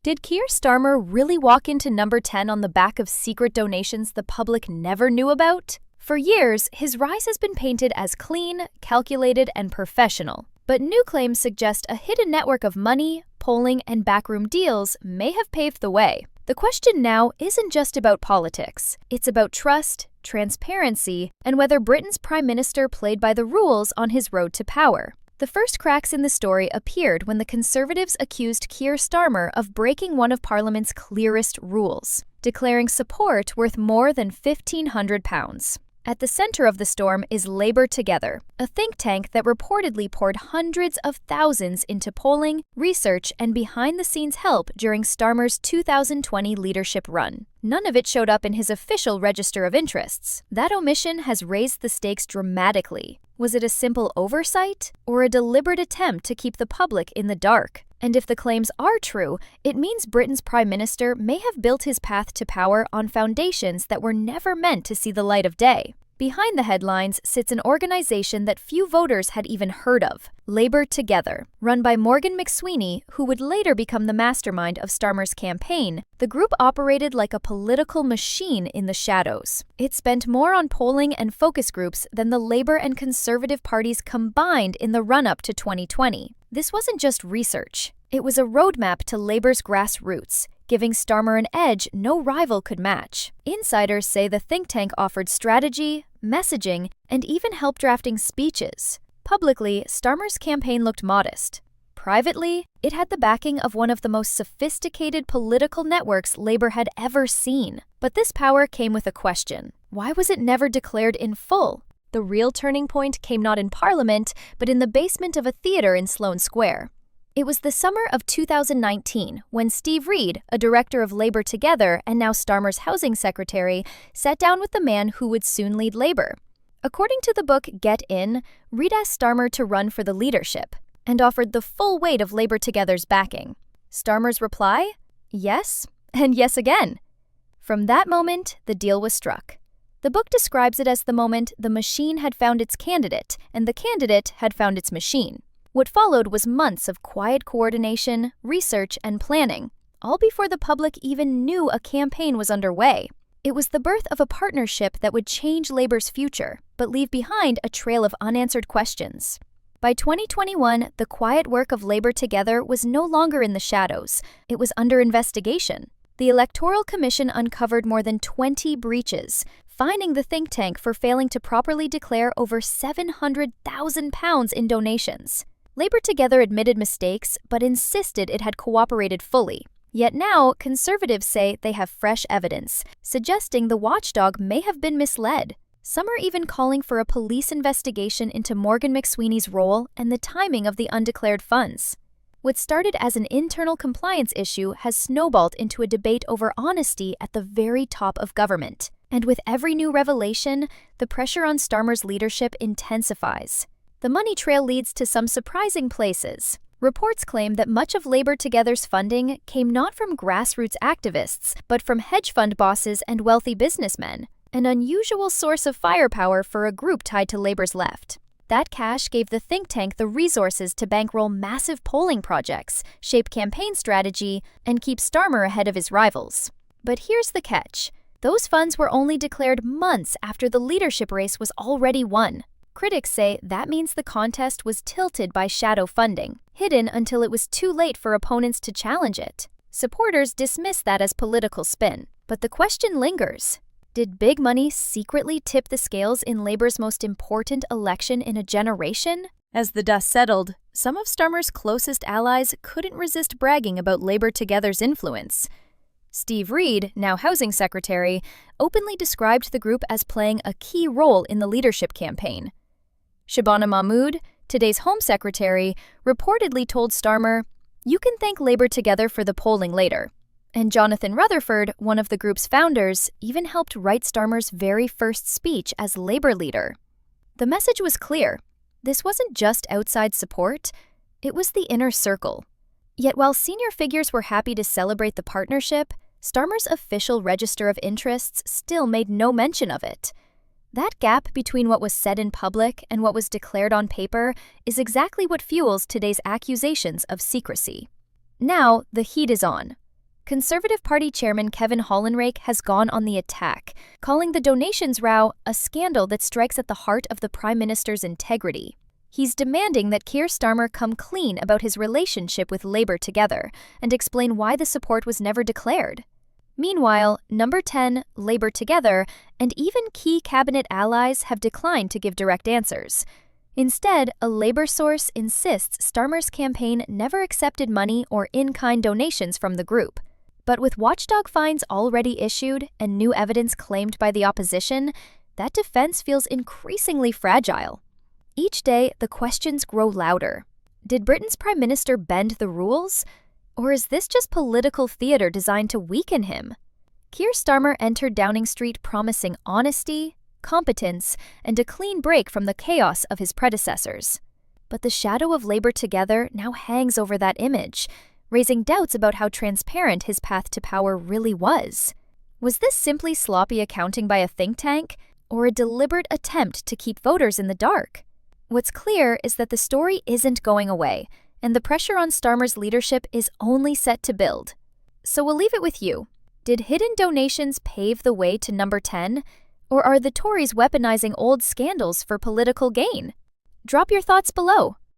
Did Keir Starmer really walk into number 10 on the back of secret donations the public never knew about? For years, his rise has been painted as clean, calculated, and professional. But new claims suggest a hidden network of money, polling, and backroom deals may have paved the way. The question now isn't just about politics. It's about trust, transparency, and whether Britain's Prime Minister played by the rules on his road to power. The first cracks in the story appeared when the Conservatives accused Keir Starmer of breaking one of Parliament's clearest rules, declaring support worth more than £1,500. At the center of the storm is Labour Together, a think tank that reportedly poured hundreds of thousands into polling, research, and behind-the-scenes help during Starmer's 2020 leadership run. None of it showed up in his official register of interests. That omission has raised the stakes dramatically. Was it a simple oversight, or a deliberate attempt to keep the public in the dark? And if the claims are true, it means Britain's Prime Minister may have built his path to power on foundations that were never meant to see the light of day. Behind the headlines sits an organization that few voters had even heard of, Labour Together. Run by Morgan McSweeney, who would later become the mastermind of Starmer's campaign, the group operated like a political machine in the shadows. It spent more on polling and focus groups than the Labour and Conservative parties combined in the run-up to 2020. This wasn't just research. It was a roadmap to Labour's grassroots, giving Starmer an edge no rival could match. Insiders say the think tank offered strategy, messaging, and even help drafting speeches. Publicly, Starmer's campaign looked modest. Privately, it had the backing of one of the most sophisticated political networks Labour had ever seen. But this power came with a question. Why was it never declared in full? The real turning point came not in Parliament, but in the basement of a theatre in Sloane Square. It was the summer of 2019 when Steve Reid, a director of Labour Together and now Starmer's housing secretary, sat down with the man who would soon lead Labour. According to the book Get In, Reid asked Starmer to run for the leadership and offered the full weight of Labour Together's backing. Starmer's reply? Yes, and yes again. From that moment, the deal was struck. The book describes it as the moment the machine had found its candidate and the candidate had found its machine. What followed was months of quiet coordination, research, and planning, all before the public even knew a campaign was underway. It was the birth of a partnership that would change Labour's future, but leave behind a trail of unanswered questions. By 2021, the quiet work of Labour Together was no longer in the shadows. It was under investigation. The Electoral Commission uncovered more than 20 breaches, fining the think tank for failing to properly declare over £700,000 in donations. Labour Together admitted mistakes, but insisted it had cooperated fully. Yet now, Conservatives say they have fresh evidence, suggesting the watchdog may have been misled. Some are even calling for a police investigation into Morgan McSweeney's role and the timing of the undeclared funds. What started as an internal compliance issue has snowballed into a debate over honesty at the very top of government. And with every new revelation, the pressure on Starmer's leadership intensifies. The money trail leads to some surprising places. Reports claim that much of Labour Together's funding came not from grassroots activists, but from hedge fund bosses and wealthy businessmen, an unusual source of firepower for a group tied to Labour's left. That cash gave the think tank the resources to bankroll massive polling projects, shape campaign strategy, and keep Starmer ahead of his rivals. But here's the catch. Those funds were only declared months after the leadership race was already won. Critics say that means the contest was tilted by shadow funding, hidden until it was too late for opponents to challenge it. Supporters dismiss that as political spin, but the question lingers. Did big money secretly tip the scales in Labour's most important election in a generation? As the dust settled, some of Starmer's closest allies couldn't resist bragging about Labour Together's influence. Steve Reid, now housing secretary, openly described the group as playing a key role in the leadership campaign. Shabana Mahmood, today's Home Secretary, reportedly told Starmer, "You can thank Labour Together for the polling later." And Jonathan Rutherford, one of the group's founders, even helped write Starmer's very first speech as Labour leader. The message was clear. This wasn't just outside support, it was the inner circle. Yet while senior figures were happy to celebrate the partnership, Starmer's official register of interests still made no mention of it. That gap between what was said in public and what was declared on paper is exactly what fuels today's accusations of secrecy. Now, the heat is on. Conservative Party Chairman Kevin Hollenrake has gone on the attack, calling the donations row a scandal that strikes at the heart of the Prime Minister's integrity. He's demanding that Keir Starmer come clean about his relationship with Labour Together and explain why the support was never declared. Meanwhile, Number 10, Labour Together, and even key cabinet allies have declined to give direct answers. Instead, a Labour source insists Starmer's campaign never accepted money or in-kind donations from the group. But with watchdog fines already issued and new evidence claimed by the opposition, that defense feels increasingly fragile. Each day, the questions grow louder. Did Britain's Prime Minister bend the rules? Or is this just political theater designed to weaken him? Keir Starmer entered Downing Street promising honesty, competence, and a clean break from the chaos of his predecessors. But the shadow of Labour Together now hangs over that image, raising doubts about how transparent his path to power really was. Was this simply sloppy accounting by a think tank, or a deliberate attempt to keep voters in the dark? What's clear is that the story isn't going away, and the pressure on Starmer's leadership is only set to build. So we'll leave it with you. Did hidden donations pave the way to Number 10, or are the Tories weaponizing old scandals for political gain? Drop your thoughts below.